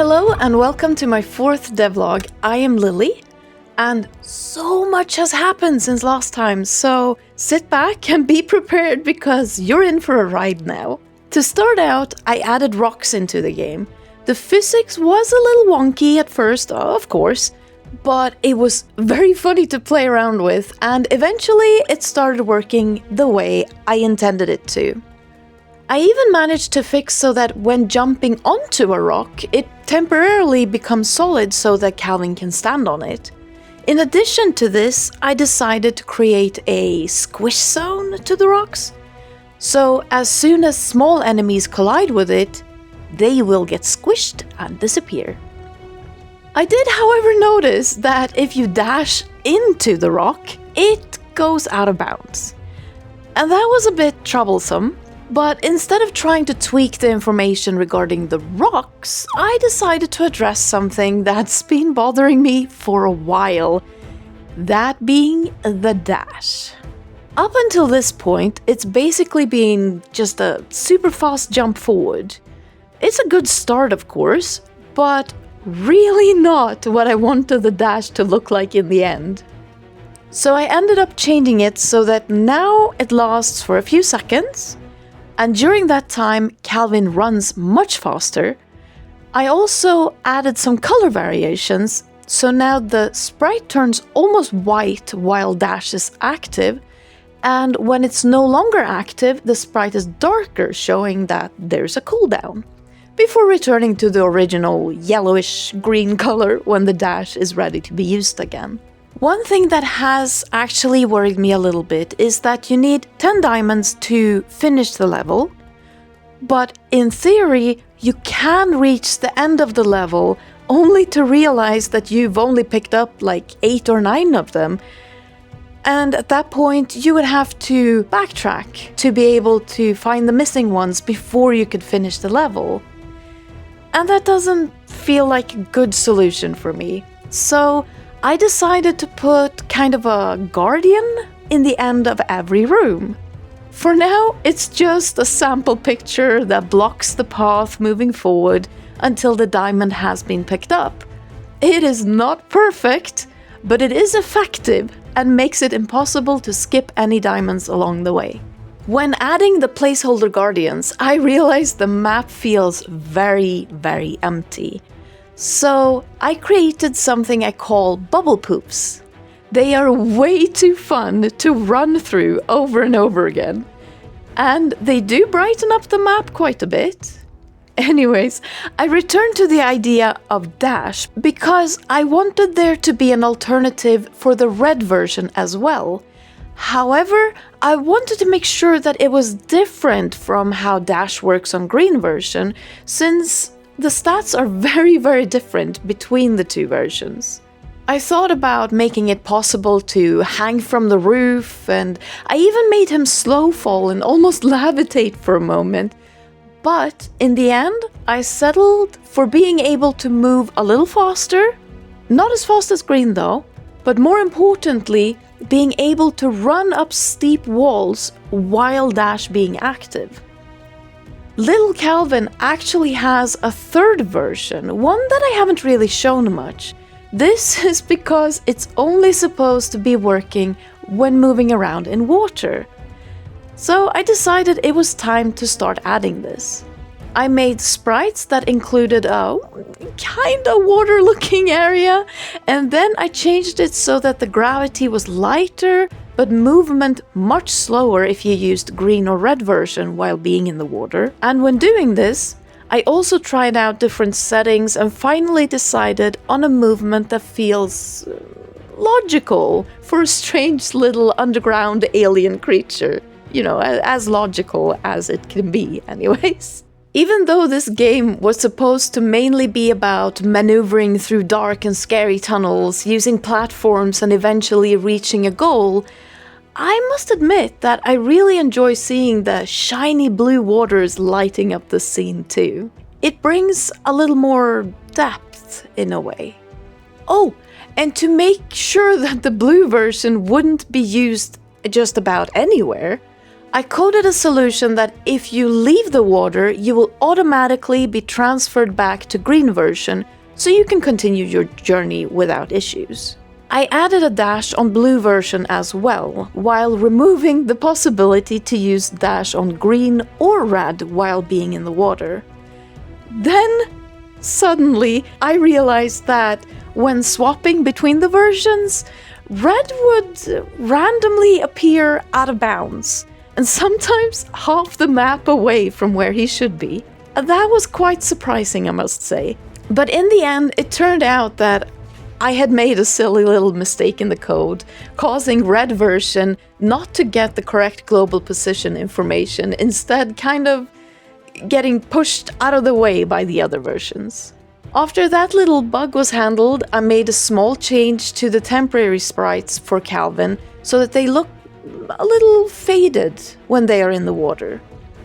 Hello and welcome to my fourth devlog. I am Lily, and so much has happened since last time, so sit back and be prepared because you're in for a ride now. To start out, I added rocks into the game. The physics was a little wonky at first, of course, but it was very funny to play around with, and eventually it started working the way I intended it to. I even managed to fix so that when jumping onto a rock, it temporarily becomes solid so that Calvin can stand on it. In addition to this, I decided to create a squish zone to the rocks. So as soon as small enemies collide with it, they will get squished and disappear. I did, however, notice that if you dash into the rock, it goes out of bounds. And that was a bit troublesome. But instead of trying to tweak the information regarding the rocks, I decided to address something that's been bothering me for a while. That being the dash. Up until this point, it's basically been just a super fast jump forward. It's a good start, of course, but really not what I wanted the dash to look like in the end. So I ended up changing it so that now it lasts for a few seconds. And during that time, Calvin runs much faster. I also added some color variations, so now the sprite turns almost white while Dash is active, and when it's no longer active, the sprite is darker, showing that there's a cooldown, before returning to the original yellowish-green color when the Dash is ready to be used again. One thing that has actually worried me a little bit is that you need 10 diamonds to finish the level, but in theory, you can reach the end of the level only to realize that you've only picked up like 8 or 9 of them, and at that point you would have to backtrack to be able to find the missing ones before you could finish the level. And that doesn't feel like a good solution for me, so I decided to put kind of a guardian in the end of every room. For now, it's just a sample picture that blocks the path moving forward until the diamond has been picked up. It is not perfect, but it is effective and makes it impossible to skip any diamonds along the way. When adding the placeholder guardians, I realized the map feels very, very empty. So I created something I call bubble poops. They are way too fun to run through over and over again. And they do brighten up the map quite a bit. Anyways, I returned to the idea of Dash because I wanted there to be an alternative for the red version as well. However, I wanted to make sure that it was different from how Dash works on green version, since the stats are very, very different between the two versions. I thought about making it possible to hang from the roof, and I even made him slow fall and almost levitate for a moment. But in the end, I settled for being able to move a little faster, not as fast as green though, but more importantly, being able to run up steep walls while Dash being active. Little Calvin actually has a third version, one that I haven't really shown much. This is because it's only supposed to be working when moving around in water. So I decided it was time to start adding this. I made sprites that included a kinda water-looking area, and then I changed it so that the gravity was lighter, but movement much slower if you used green or red version while being in the water. And when doing this, I also tried out different settings and finally decided on a movement that feels logical for a strange little underground alien creature. You know, as logical as it can be anyways. Even though this game was supposed to mainly be about maneuvering through dark and scary tunnels, using platforms and eventually reaching a goal, I must admit that I really enjoy seeing the shiny blue waters lighting up the scene too. It brings a little more depth in a way. Oh, and to make sure that the blue version wouldn't be used just about anywhere, I coded a solution that if you leave the water, you will automatically be transferred back to green version, so you can continue your journey without issues. I added a dash on blue version as well, while removing the possibility to use dash on green or red while being in the water. Then, suddenly, I realized that when swapping between the versions, red would randomly appear out of bounds, and sometimes half the map away from where he should be. That was quite surprising, I must say. But in the end, it turned out that I had made a silly little mistake in the code, causing red version not to get the correct global position information, instead kind of getting pushed out of the way by the other versions. After that little bug was handled, I made a small change to the temporary sprites for Calvin so that they look a little faded when they are in the water.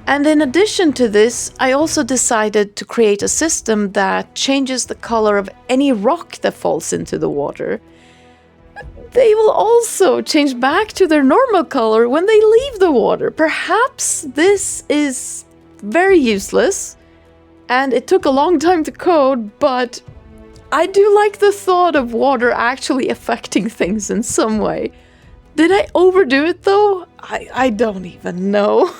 And in addition to this, I also decided to create a system that changes the color of any rock that falls into the water. They will also change back to their normal color when they leave the water. Perhaps this is very useless, and it took a long time to code, but I do like the thought of water actually affecting things in some way. Did I overdo it though? I don't even know.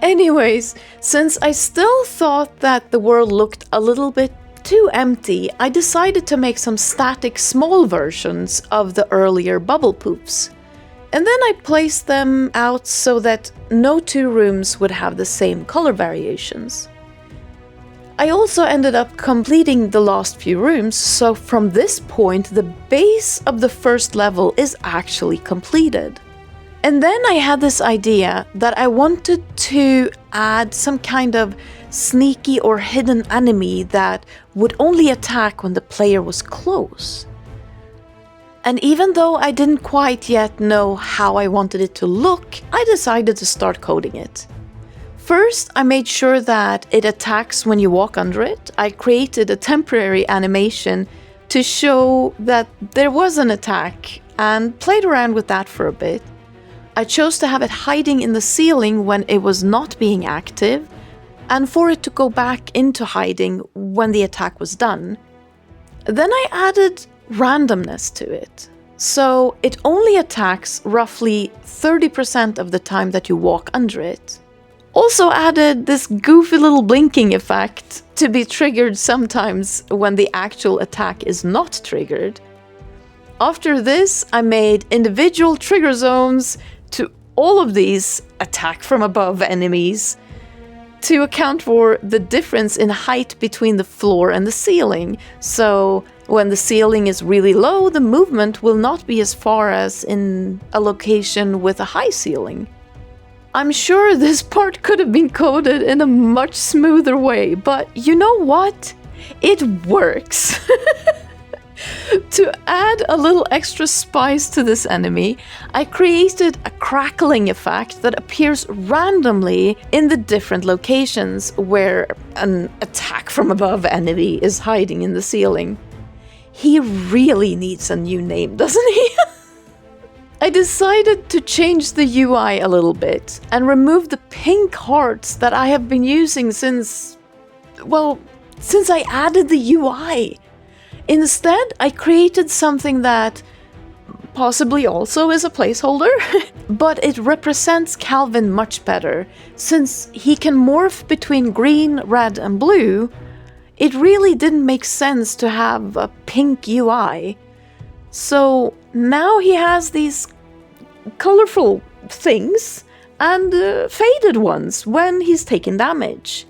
Anyways, since I still thought that the world looked a little bit too empty, I decided to make some static small versions of the earlier bubble poofs. And then I placed them out so that no two rooms would have the same color variations. I also ended up completing the last few rooms, so from this point the base of the first level is actually completed. And then I had this idea that I wanted to add some kind of sneaky or hidden enemy that would only attack when the player was close. And even though I didn't quite yet know how I wanted it to look, I decided to start coding it. First, I made sure that it attacks when you walk under it. I created a temporary animation to show that there was an attack and played around with that for a bit. I chose to have it hiding in the ceiling when it was not being active, and for it to go back into hiding when the attack was done. Then I added randomness to it, so it only attacks roughly 30% of the time that you walk under it. Also added this goofy little blinking effect to be triggered sometimes when the actual attack is not triggered. After this, I made individual trigger zones to all of these attack from above enemies to account for the difference in height between the floor and the ceiling. So when the ceiling is really low, the movement will not be as far as in a location with a high ceiling. I'm sure this part could have been coded in a much smoother way, but you know what? It works. To add a little extra spice to this enemy, I created a crackling effect that appears randomly in the different locations where an attack from above enemy is hiding in the ceiling. He really needs a new name, doesn't he? I decided to change the UI a little bit and remove the pink hearts that I have been using since I added the UI. Instead, I created something that possibly also is a placeholder, but it represents Calvin much better. Since he can morph between green, red, and blue, it really didn't make sense to have a pink UI. So now he has these colorful things and faded ones when he's taking damage.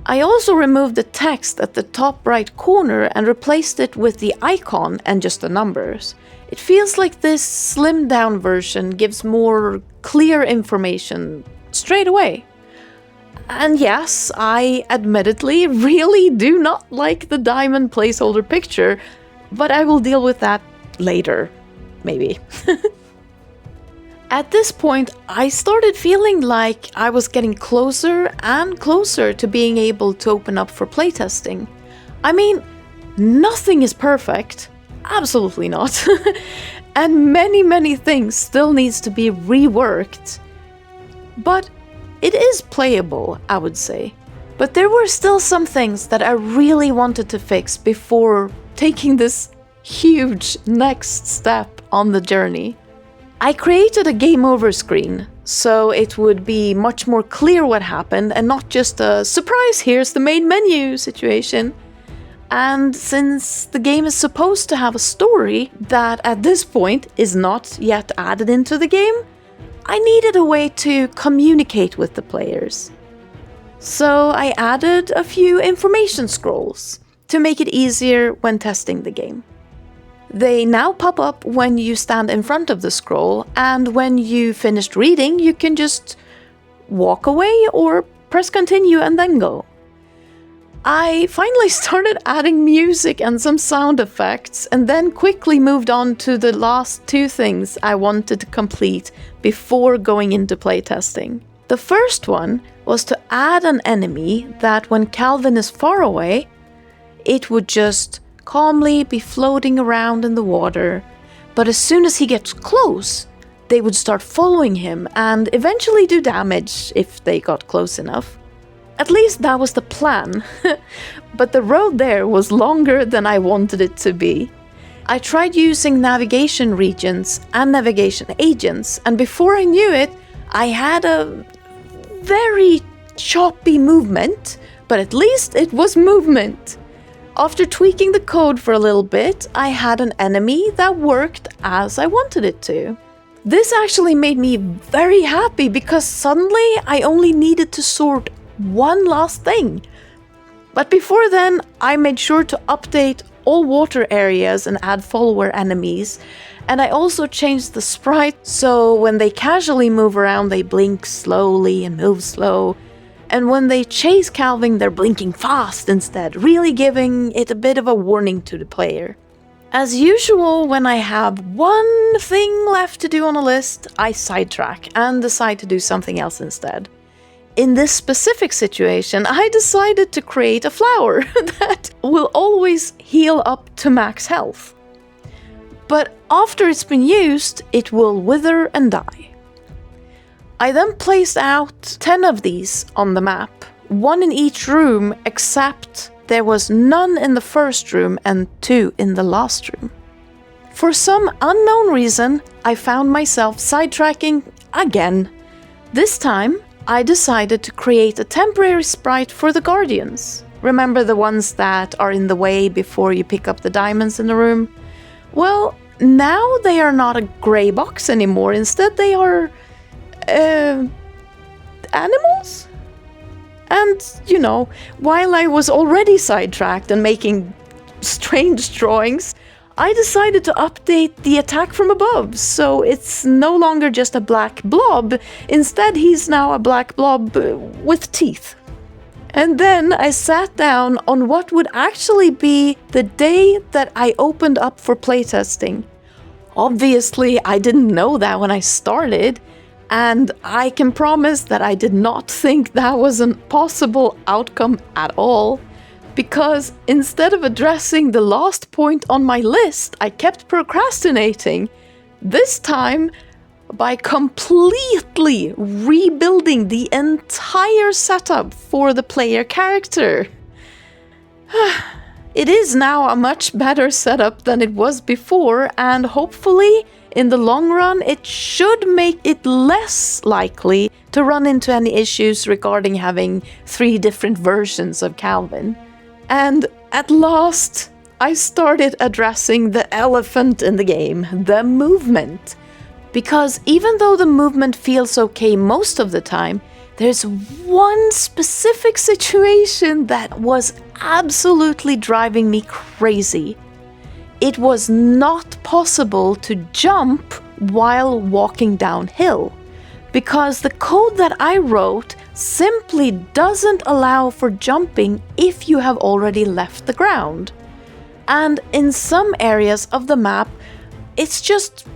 I also removed the text at the top right corner and replaced it with the icon and just the numbers. It feels like this slimmed down version gives more clear information straight away. And yes, I admittedly really do not like the diamond placeholder picture, but I will deal with that later, maybe. At this point, I started feeling like I was getting closer and closer to being able to open up for playtesting. I mean, nothing is perfect. Absolutely not. And many things still needs to be reworked. but it is playable, I would say. But there were still some things that I really wanted to fix before taking this huge next step on the journey. I created a game over screen, so it would be much more clear what happened and not just a surprise, here's the main menu situation. And since the game is supposed to have a story that at this point is not yet added into the game, I needed a way to communicate with the players. So I added a few information scrolls to make it easier when testing the game. They now pop up when you stand in front of the scroll, and when you finished reading, you can just walk away or press continue and then go. I finally started adding music and some sound effects, and then quickly moved on to the last two things I wanted to complete before going into playtesting. The first one was to add an enemy that when Calvin is far away, it would just calmly be floating around in the water, but as soon as he gets close, they would start following him and eventually do damage if they got close enough. At least that was the plan, but the road there was longer than I wanted it to be. I tried using navigation regions and navigation agents, and before I knew it, I had a very choppy movement, but at least it was movement. After tweaking the code for a little bit, I had an enemy that worked as I wanted it to. This actually made me very happy because suddenly I only needed to sort one last thing. But before then, I made sure to update all water areas and add follower enemies, and I also changed the sprite so when they casually move around they blink slowly and move slow, and when they chase Calvin they're blinking fast instead, really giving it a bit of a warning to the player. As usual, when I have one thing left to do on a list, I sidetrack and decide to do something else instead. In this specific situation, I decided to create a flower that will always heal up to max health. But after it's been used, it will wither and die. I then placed out 10 of these on the map, one in each room except there was none in the first room and 2 in the last room. For some unknown reason, I found myself sidetracking again. This time, I decided to create a temporary sprite for the Guardians. Remember the ones that are in the way before you pick up the diamonds in the room? Well, now they are not a grey box anymore. Instead, they are animals? And, you know, while I was already sidetracked and making strange drawings, I decided to update the attack from above, so it's no longer just a black blob. Instead, he's now a black blob with teeth. And then I sat down on what would actually be the day that I opened up for playtesting. Obviously, I didn't know that when I started, and I can promise that I did not think that was a possible outcome at all. Because instead of addressing the last point on my list, I kept procrastinating. This time, by completely rebuilding the entire setup for the player character. It is now a much better setup than it was before, and hopefully, in the long run, it should make it less likely to run into any issues regarding having 3 different versions of Calvin. And at last, I started addressing the elephant in the game, the movement. Because even though the movement feels okay most of the time, there's one specific situation that was absolutely driving me crazy. It was not possible to jump while walking downhill, because the code that I wrote simply doesn't allow for jumping if you have already left the ground. And in some areas of the map, it's just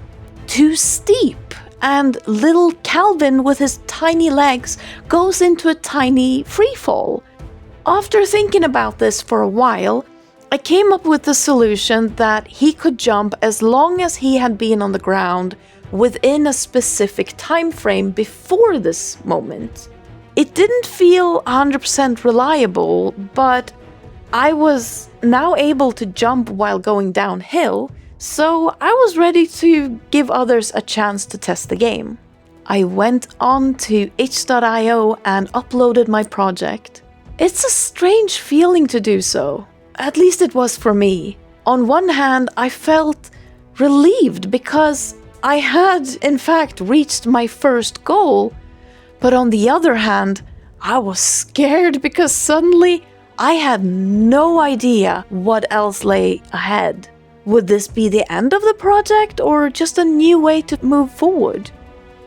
too steep, and little Calvin with his tiny legs goes into a tiny freefall. After thinking about this for a while, I came up with the solution that he could jump as long as he had been on the ground within a specific time frame before this moment. It didn't feel 100% reliable, but I was now able to jump while going downhill, so I was ready to give others a chance to test the game. I went on to itch.io and uploaded my project. It's a strange feeling to do so, at least it was for me. On one hand, I felt relieved because I had in fact reached my first goal, but on the other hand, I was scared because suddenly I had no idea what else lay ahead. Would this be the end of the project or just a new way to move forward?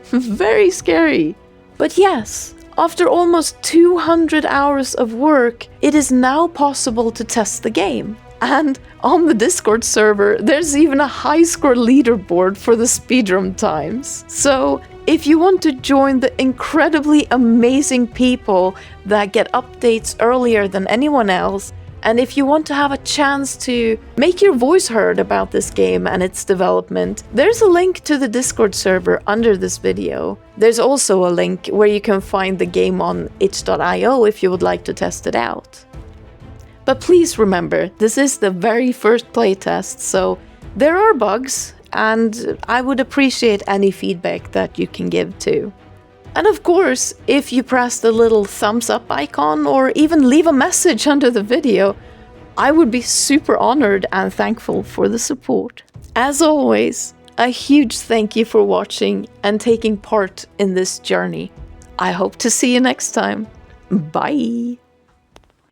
Very scary. But yes, after almost 200 hours of work, it is now possible to test the game. And on the Discord server, there's even a high score leaderboard for the speedrun times. So if you want to join the incredibly amazing people that get updates earlier than anyone else, and if you want to have a chance to make your voice heard about this game and its development, there's a link to the Discord server under this video. There's also a link where you can find the game on itch.io if you would like to test it out. But please remember, this is the very first playtest, so there are bugs, and I would appreciate any feedback that you can give too. And of course, if you press the little thumbs up icon or even leave a message under the video, I would be super honored and thankful for the support. As always, a huge thank you for watching and taking part in this journey. I hope to see you next time. Bye!